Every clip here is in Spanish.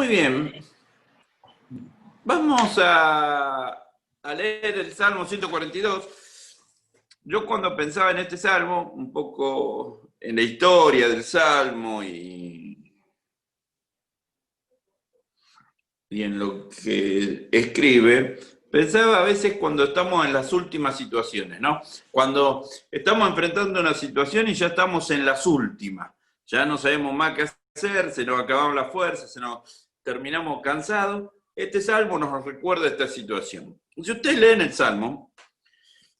Muy bien, vamos a leer el Salmo 142. Yo cuando pensaba en este Salmo, un poco en la historia del Salmo y en lo que escribe, pensaba a veces cuando estamos en las últimas situaciones, ¿no? Cuando estamos enfrentando una situación y ya estamos en las últimas, ya no sabemos más qué hacer, se nos acabaron las fuerzas, terminamos cansados. Este Salmo nos recuerda esta situación. Si ustedes leen el Salmo,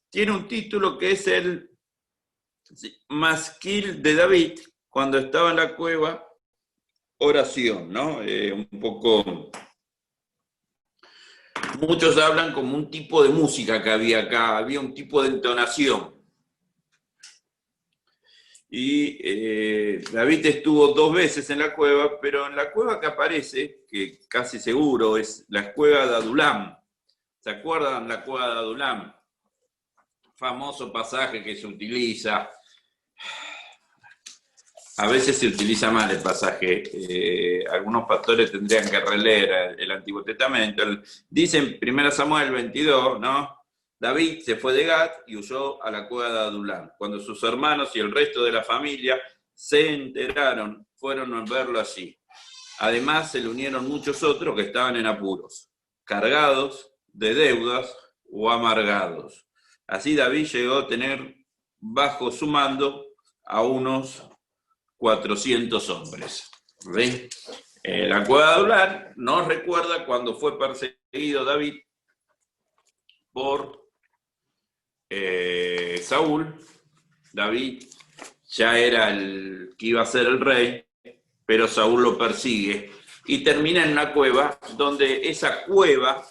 tiene un título que es el Masquil de David, cuando estaba en la cueva, oración, ¿no? Un poco... Muchos hablan como un tipo de música que había acá, había un tipo de entonación. Y David estuvo 2 veces en la cueva, pero en la cueva que aparece, que casi seguro es la cueva de Adulam. ¿Se acuerdan la cueva de Adulam? Famoso pasaje que se utiliza. A veces se utiliza mal el pasaje. Algunos pastores tendrían que releer el Antiguo Testamento. Dice en 1 Samuel 22, ¿no? David se fue de Gat y huyó a la cueva de Adulam. Cuando sus hermanos y el resto de la familia se enteraron, fueron a verlo allí. Además, se le unieron muchos otros que estaban en apuros, cargados de deudas o amargados. Así David llegó a tener bajo su mando a unos 400 hombres. ¿Sí? La cueva de Adulam nos recuerda cuando fue perseguido David por Saúl. David ya era el que iba a ser el rey, pero Saúl lo persigue y termina en una cueva donde esa cueva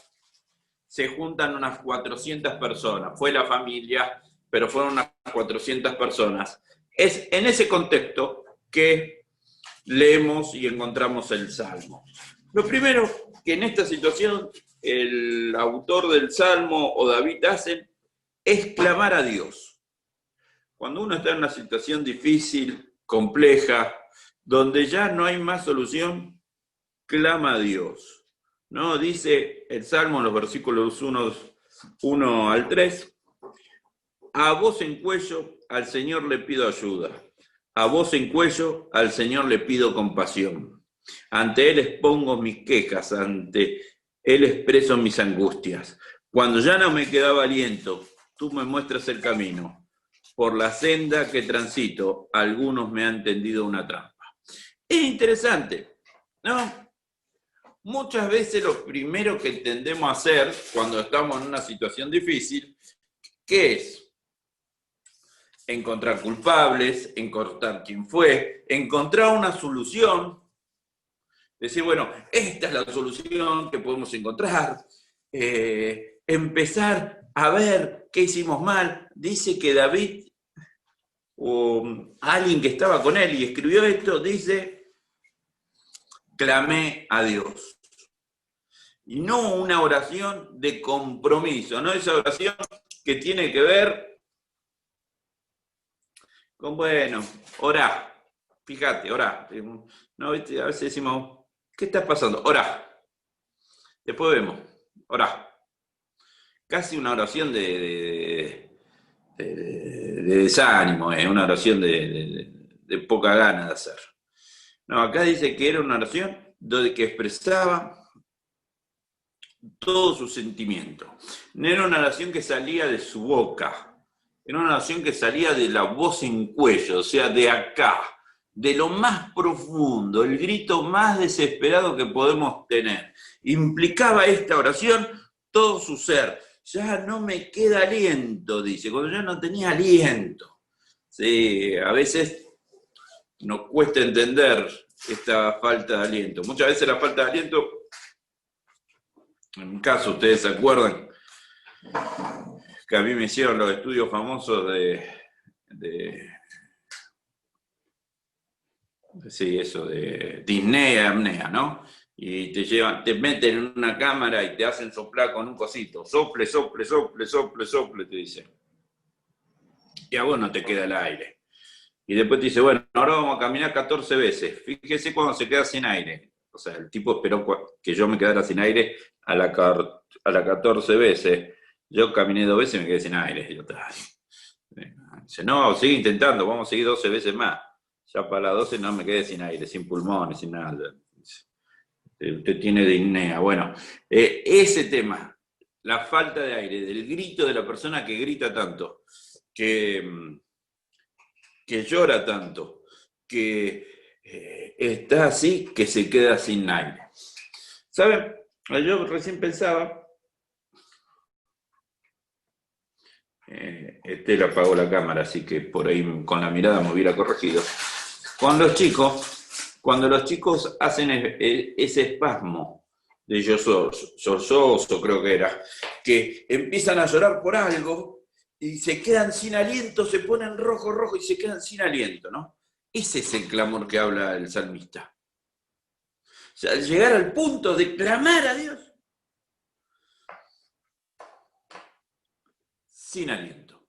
se juntan unas 400 personas. Fue la familia, pero fueron unas 400 personas. Es en ese contexto que leemos y encontramos el Salmo. Lo primero que en esta situación el autor del Salmo o David hacen es clamar a Dios. Cuando uno está en una situación difícil, compleja, donde ya no hay más solución, clama a Dios. ¿No? Dice el Salmo en los versículos 1 al 3, a voz en cuello al Señor le pido ayuda. A voz en cuello al Señor le pido compasión. Ante Él expongo mis quejas, ante Él expreso mis angustias. Cuando ya no me quedaba aliento, tú me muestras el camino. Por la senda que transito, algunos me han tendido una trampa. Es interesante, ¿no? Muchas veces lo primero que tendemos a hacer cuando estamos en una situación difícil, ¿qué es? Encontrar culpables, encontrar quién fue, encontrar una solución, decir, bueno, esta es la solución que podemos encontrar, empezar a ver qué hicimos mal. Dice que David, o alguien que estaba con él y escribió esto, dice, clamé a Dios. Y no una oración de compromiso, no esa oración que tiene que ver con, bueno, orá, fíjate, orá. No, ¿viste? A veces decimos, ¿qué está pasando? Orá. Después vemos, orá. Casi una oración de desánimo, una oración de poca gana de hacer. No, acá dice que era una oración que expresaba todo su sentimiento. No era una oración que salía de su boca, era una oración que salía de la voz en cuello, o sea, de acá, de lo más profundo, el grito más desesperado que podemos tener. Implicaba esta oración todo su ser. Ya no me queda aliento, dice, cuando ya no tenía aliento. Sí, a veces nos cuesta entender esta falta de aliento. Muchas veces la falta de aliento, en mi caso, ustedes se acuerdan que a mí me hicieron los estudios famosos sí, eso, de disnea, apnea, ¿no? Y te meten en una cámara y te hacen soplar con un cosito. Sople, sople, sople, sople, sople, te dicen. Y a vos no te queda el aire. Y después te dice, bueno, ahora vamos a caminar 14 veces. Fíjese cuando se queda sin aire. O sea, el tipo esperó que yo me quedara sin aire a la 14 veces. Yo caminé 2 veces y me quedé sin aire. Y yo, dice, no, sigue intentando, vamos a seguir 12 veces más. Ya para las 12 no me quedé sin aire, sin pulmones, sin nada. Usted tiene disnea. Bueno, ese tema, la falta de aire, del grito de la persona que grita tanto, que llora tanto, que está así, que se queda sin aire. ¿Saben? Yo recién pensaba, Estela apagó la cámara, así que por ahí con la mirada me hubiera corregido. Cuando los chicos hacen ese espasmo de sollozo, creo que era, que empiezan a llorar por algo y se quedan sin aliento, se ponen rojo y se quedan sin aliento, ¿no? Ese es el clamor que habla el salmista. O sea, llegar al punto de clamar a Dios sin aliento,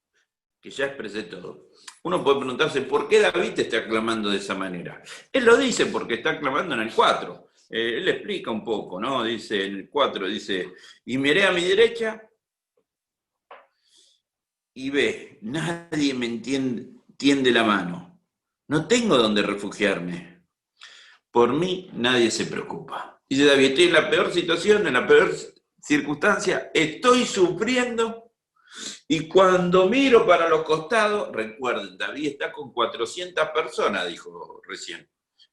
que ya expresé todo. Uno puede preguntarse, ¿por qué David está clamando de esa manera? Él lo dice porque está clamando en el 4. Él explica un poco, ¿no? Dice en el 4, dice, y miré a mi derecha y ve, nadie me tiende la mano. No tengo donde refugiarme. Por mí nadie se preocupa. Dice David, estoy en la peor situación, en la peor circunstancia, estoy sufriendo. Y cuando miro para los costados, recuerden, David está con 400 personas, dijo recién.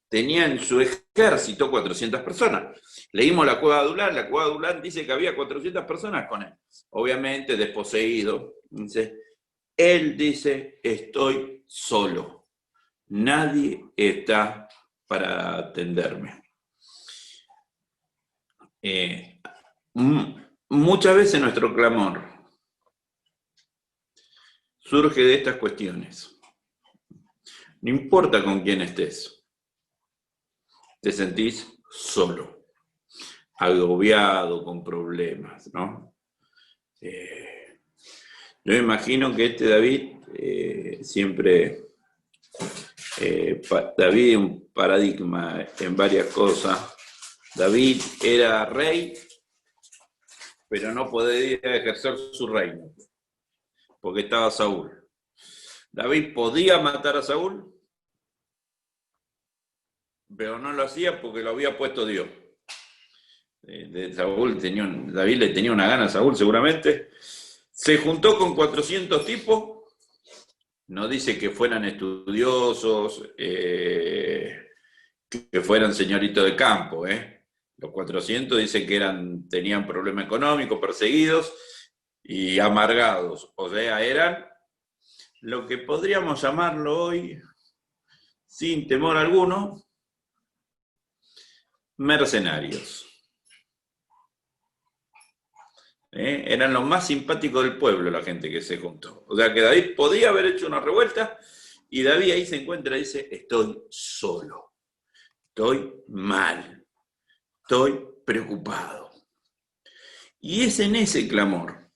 Tenía en su ejército 400 personas. Leímos la cueva de Adulán, la cueva de Adulán dice que había 400 personas con él. Obviamente desposeído. Él dice, estoy solo. Nadie está para atenderme. Muchas veces nuestro clamor surge de estas cuestiones. No importa con quién estés, te sentís solo, agobiado, con problemas, ¿no? Yo imagino que David siempre, David es un paradigma en varias cosas. David era rey, pero no podía ejercer su reino, porque estaba Saúl. David podía matar a Saúl, pero no lo hacía porque lo había puesto Dios. David le tenía una gana a Saúl seguramente. Se juntó con 400 tipos, no dice que fueran estudiosos, que fueran señoritos de campo. Los 400 dicen que tenían problemas económicos, perseguidos y amargados. O sea, eran lo que podríamos llamarlo hoy, sin temor alguno, mercenarios. Eran los más simpáticos del pueblo la gente que se juntó. O sea que David podía haber hecho una revuelta y David ahí se encuentra y dice, estoy solo, estoy mal, estoy preocupado. Y es en ese clamor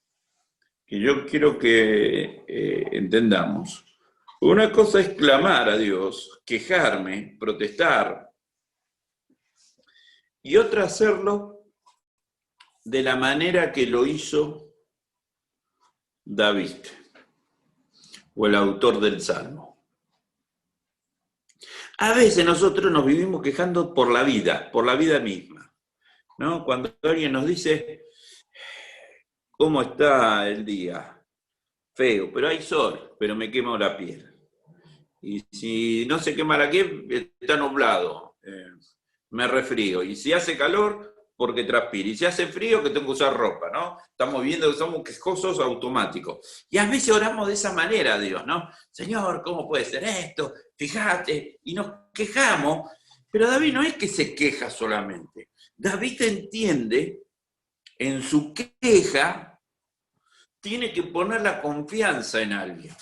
que yo quiero que entendamos. Una cosa es clamar a Dios, quejarme, protestar, y otra hacerlo de la manera que lo hizo David, o el autor del Salmo. A veces nosotros nos vivimos quejando por la vida misma, ¿no? Cuando alguien nos dice, ¿cómo está el día? Feo, pero hay sol, pero me quemo la piel. Y si no se quema la piel, está nublado, me resfrío. Y si hace calor, porque transpiro. Y si hace frío, que tengo que usar ropa, ¿no? Estamos viendo que somos quejosos automáticos. Y a veces oramos de esa manera a Dios, ¿no? Señor, ¿cómo puede ser esto? Fíjate, y nos quejamos. Pero David no es que se queja solamente. David entiende, en su queja, tiene que poner la confianza en alguien.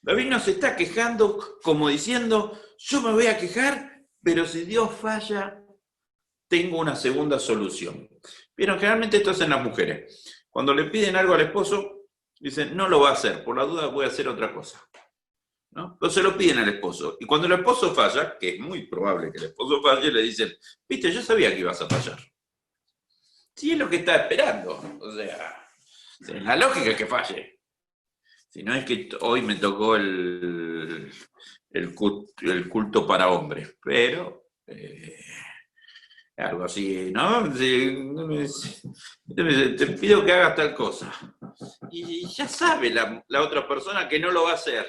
David no se está quejando como diciendo, yo me voy a quejar, pero si Dios falla, tengo una segunda solución. Pero generalmente esto hacen las mujeres. Cuando le piden algo al esposo, dicen, no lo va a hacer, por la duda voy a hacer otra cosa. ¿no? Entonces se lo piden al esposo. Y cuando el esposo falla, que es muy probable que el esposo falle, le dicen, viste, yo sabía que ibas a fallar. Sí, es lo que está esperando. O sea, la lógica es que falle. Si no es que hoy me tocó el culto para hombres, pero algo así, ¿no? Te pido que hagas tal cosa. Y ya sabe la otra persona que no lo va a hacer.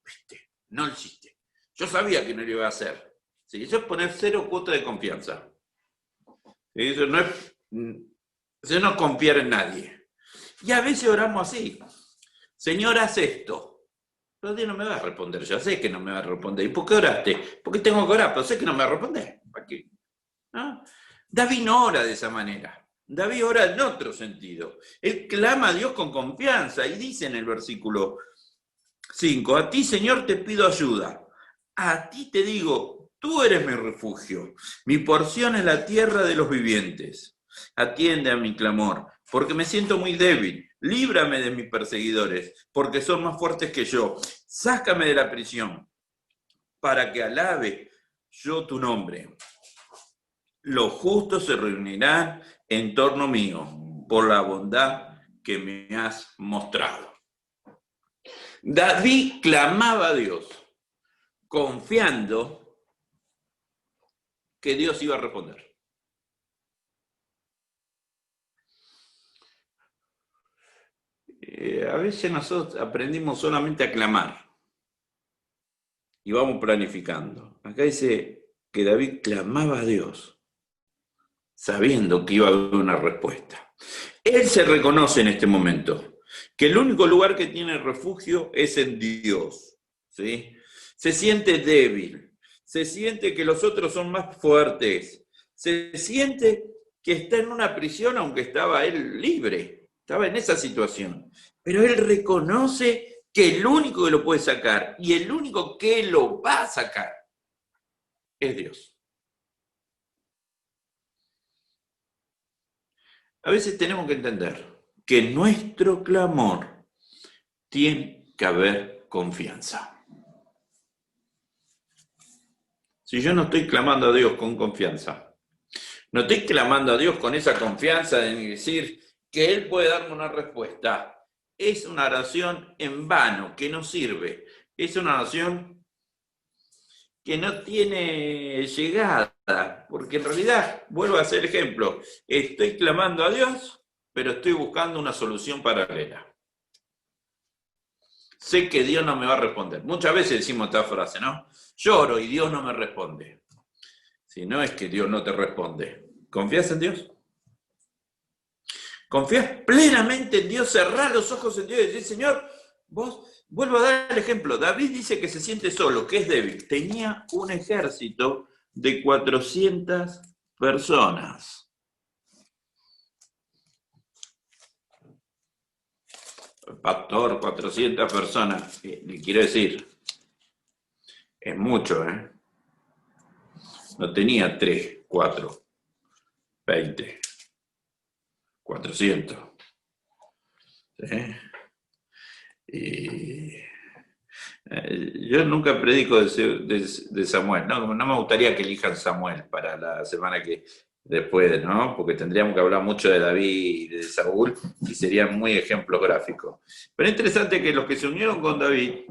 ¿Viste? No lo hiciste. Yo sabía que no lo iba a hacer. ¿Sí? Eso es poner 0 cuota de confianza. Eso no es confiar en nadie. Y a veces oramos así. Señor, haz esto. Pero Dios no me va a responder. Ya sé que no me va a responder. ¿Y por qué oraste? Porque tengo que orar, pero sé que no me va a responder. ¿Para qué? ¿No? David no ora de esa manera. David ora en otro sentido. Él clama a Dios con confianza y dice en el versículo 5, a ti, Señor, te pido ayuda. A ti te digo, tú eres mi refugio. Mi porción es la tierra de los vivientes. Atiende a mi clamor, porque me siento muy débil. Líbrame de mis perseguidores, porque son más fuertes que yo. Sácame de la prisión, para que alabe yo tu nombre. Los justos se reunirán en torno mío, por la bondad que me has mostrado. David clamaba a Dios, confiando que Dios iba a responder. A veces nosotros aprendimos solamente a clamar y vamos planificando. Acá dice que David clamaba a Dios, sabiendo que iba a haber una respuesta. Él se reconoce en este momento que el único lugar que tiene refugio es en Dios, ¿sí? Se siente débil, se siente que los otros son más fuertes, se siente que está en una prisión aunque estaba él libre, estaba en esa situación, pero él reconoce que el único que lo puede sacar y el único que lo va a sacar es Dios. A veces tenemos que entender que en nuestro clamor tiene que haber confianza. Si yo no estoy clamando a Dios con confianza, no estoy clamando a Dios con esa confianza de decir que Él puede darme una respuesta, es una oración en vano, que no sirve. Es una oración que no tiene llegada, porque en realidad, vuelvo a hacer ejemplo, estoy clamando a Dios, pero estoy buscando una solución paralela. Sé que Dios no me va a responder. Muchas veces decimos esta frase, ¿no? Lloro y Dios no me responde. Si no es que Dios no te responde, ¿confías en Dios? ¿Confías plenamente en Dios? Cerrá los ojos en Dios y decir, Señor, vos, vuelvo a dar el ejemplo. David dice que se siente solo, que es débil. Tenía un ejército de 400 personas. Pastor, 400 personas. Le quiero decir, es mucho, ¿eh? No tenía 3, 4, 20, 400. ¿Sí? Y yo nunca predico de Samuel, no me gustaría que elijan Samuel para la semana que después, ¿no? Porque tendríamos que hablar mucho de David y de Saúl y serían muy ejemplos gráficos. Pero es interesante que los que se unieron con David,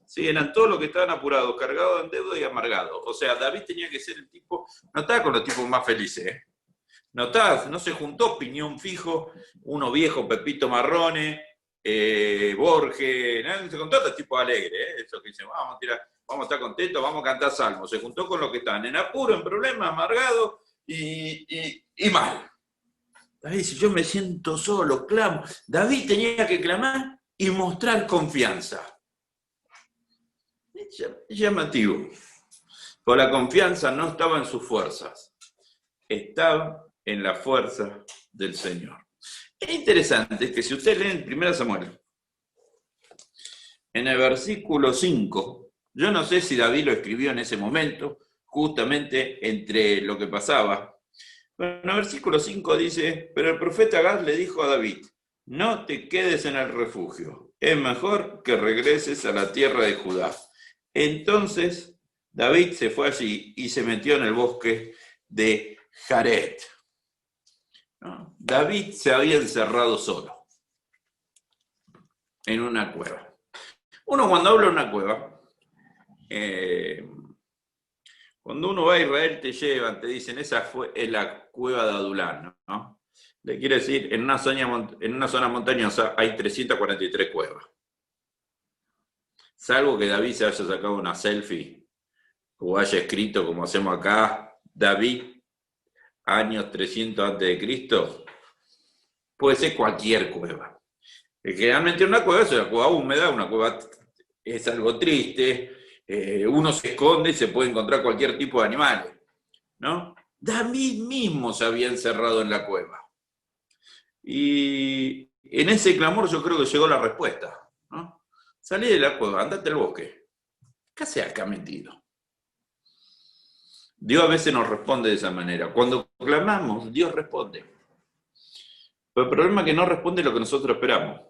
sí, eran todos los que estaban apurados, cargados en deuda y amargados. O sea, David tenía que ser el tipo, no estaba con los tipos más felices, ¿eh? No se juntó Piñón Fijo, uno viejo, Pepito Marrone, Borges, ¿no? Se juntó este tipo alegre, eso que dicen, vamos a estar contentos, vamos a cantar salmos. Se juntó con los que están en apuro, en problemas, amargados y mal. David dice, yo me siento solo, clamo. David tenía que clamar y mostrar confianza. Es llamativo. Pero la confianza no estaba en sus fuerzas, estaba en la fuerza del Señor. Es interesante que si usted lee en 1 Samuel, en el versículo 5, yo no sé si David lo escribió en ese momento, justamente entre lo que pasaba. Pero en el versículo 5 dice, pero el profeta Gad le dijo a David, no te quedes en el refugio, es mejor que regreses a la tierra de Judá. Entonces David se fue allí y se metió en el bosque de Jared. ¿No? David se había encerrado solo en una cueva. Uno cuando habla de una cueva, cuando uno va a Israel te llevan, te dicen, es la cueva de Adulán, ¿no? Le quiere decir, en una zona montañosa hay 343 cuevas. Salvo que David se haya sacado una selfie o haya escrito, como hacemos acá, David, años 300 antes de Cristo, puede ser cualquier cueva. Generalmente una cueva es una cueva húmeda, una cueva es algo triste, uno se esconde y se puede encontrar cualquier tipo de animales, ¿no? David mismo se había encerrado en la cueva. Y en ese clamor yo creo que llegó la respuesta, ¿no? Salí de la cueva, andate al bosque. ¿Qué haces acá metido? Dios a veces nos responde de esa manera. Cuando clamamos, Dios responde. Pero el problema es que no responde lo que nosotros esperamos.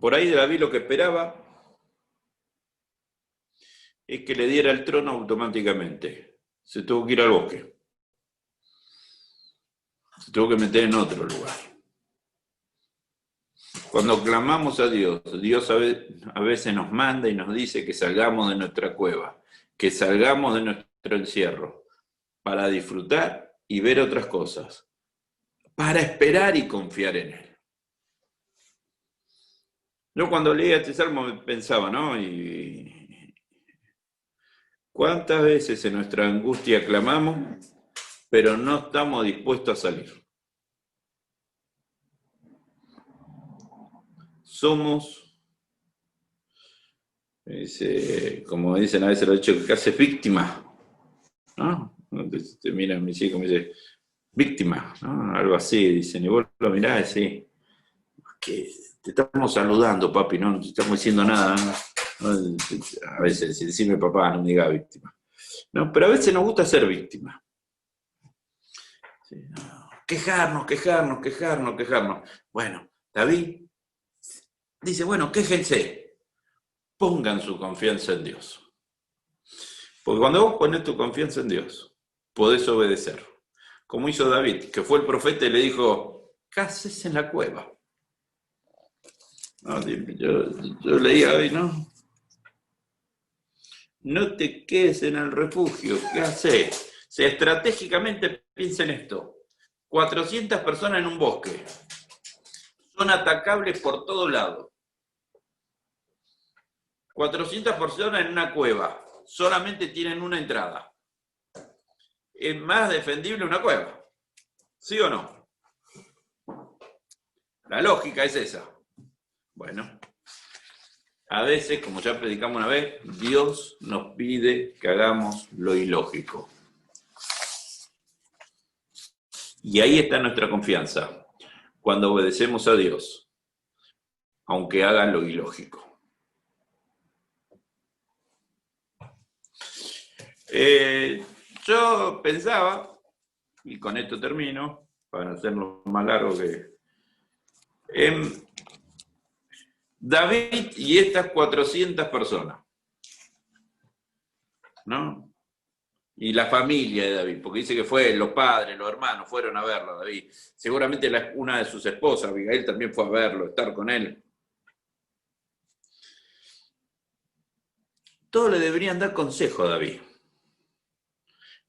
Por ahí David lo que esperaba es que le diera el trono automáticamente. Se tuvo que ir al bosque. Se tuvo que meter en otro lugar. Cuando clamamos a Dios, Dios a veces nos manda y nos dice que salgamos de nuestra cueva, que salgamos de nuestro encierro, para disfrutar y ver otras cosas, para esperar y confiar en Él. Yo cuando leía este salmo pensaba, ¿no? Y ¿cuántas veces en nuestra angustia clamamos, pero no estamos dispuestos a salir? Somos, como dicen a veces los hechos, que hace víctima, ¿no? Te miran mis hijos y me dicen, víctima, ¿no? Algo así, dicen, y vos lo mirás y decís, que te estamos saludando, papi, no te estamos diciendo nada, ¿no? A veces, decime papá, no me diga víctima. No, pero a veces nos gusta ser víctima. Sí, no. Quejarnos. Bueno, David dice, bueno, quéjense, pongan su confianza en Dios. Porque cuando vos pones tu confianza en Dios, podés obedecer. Como hizo David, que fue el profeta y le dijo, ¿qué haces en la cueva? No, yo leía hoy, ¿no? No te quedes en el refugio, ¿qué haces? O sea, estratégicamente piensa en esto. 400 personas en un bosque. Son atacables por todos lados. 400 personas en una cueva. Solamente tienen una entrada. ¿Es más defendible una cueva? ¿Sí o no? La lógica es esa. Bueno, a veces, como ya predicamos una vez, Dios nos pide que hagamos lo ilógico. Y ahí está nuestra confianza, cuando obedecemos a Dios, aunque hagan lo ilógico. Yo pensaba, y con esto termino, para hacerlo más largo que... David y estas 400 personas, ¿no? Y la familia de David, porque dice que los padres, los hermanos fueron a verlo a David. Seguramente una de sus esposas, Abigail, también fue a verlo, estar con él. Todos le deberían dar consejo a David.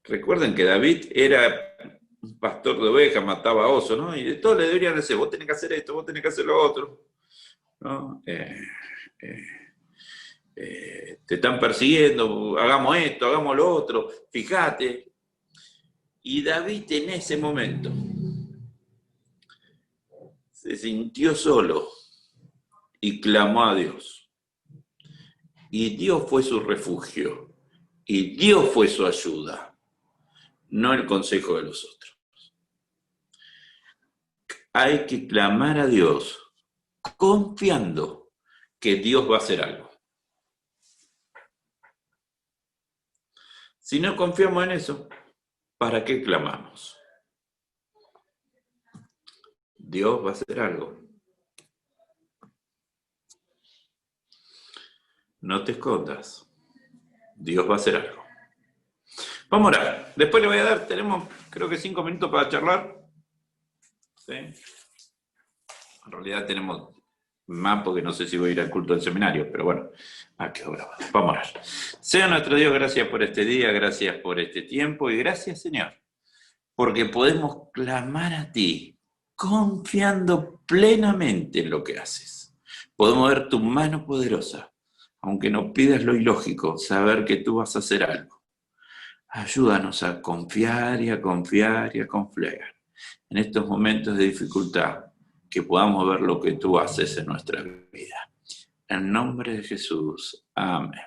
Recuerden que David era un pastor de ovejas, mataba osos, ¿no? Y de todos le deberían decir, vos tenés que hacer esto, vos tenés que hacer lo otro, ¿no? Te están persiguiendo, hagamos esto, hagamos lo otro, fíjate. Y David en ese momento se sintió solo y clamó a Dios. Y Dios fue su refugio, y Dios fue su ayuda, no el consejo de los otros. Hay que clamar a Dios confiando que Dios va a hacer algo. Si no confiamos en eso, ¿para qué clamamos? Dios va a hacer algo. No te escondas. Dios va a hacer algo. Vamos a orar. Después le voy a dar, tenemos creo que 5 minutos para charlar. ¿Sí? En realidad tenemos más porque no sé si voy a ir al culto del seminario, pero bueno, ¿a qué hora? Vamos a orar. Sea nuestro Dios, gracias por este día, gracias por este tiempo y gracias, Señor, porque podemos clamar a ti confiando plenamente en lo que haces. Podemos ver tu mano poderosa, aunque nos pidas lo ilógico, saber que tú vas a hacer algo. Ayúdanos a confiar y a confiar y a confiar en estos momentos de dificultad, que podamos ver lo que tú haces en nuestra vida. En nombre de Jesús. Amén.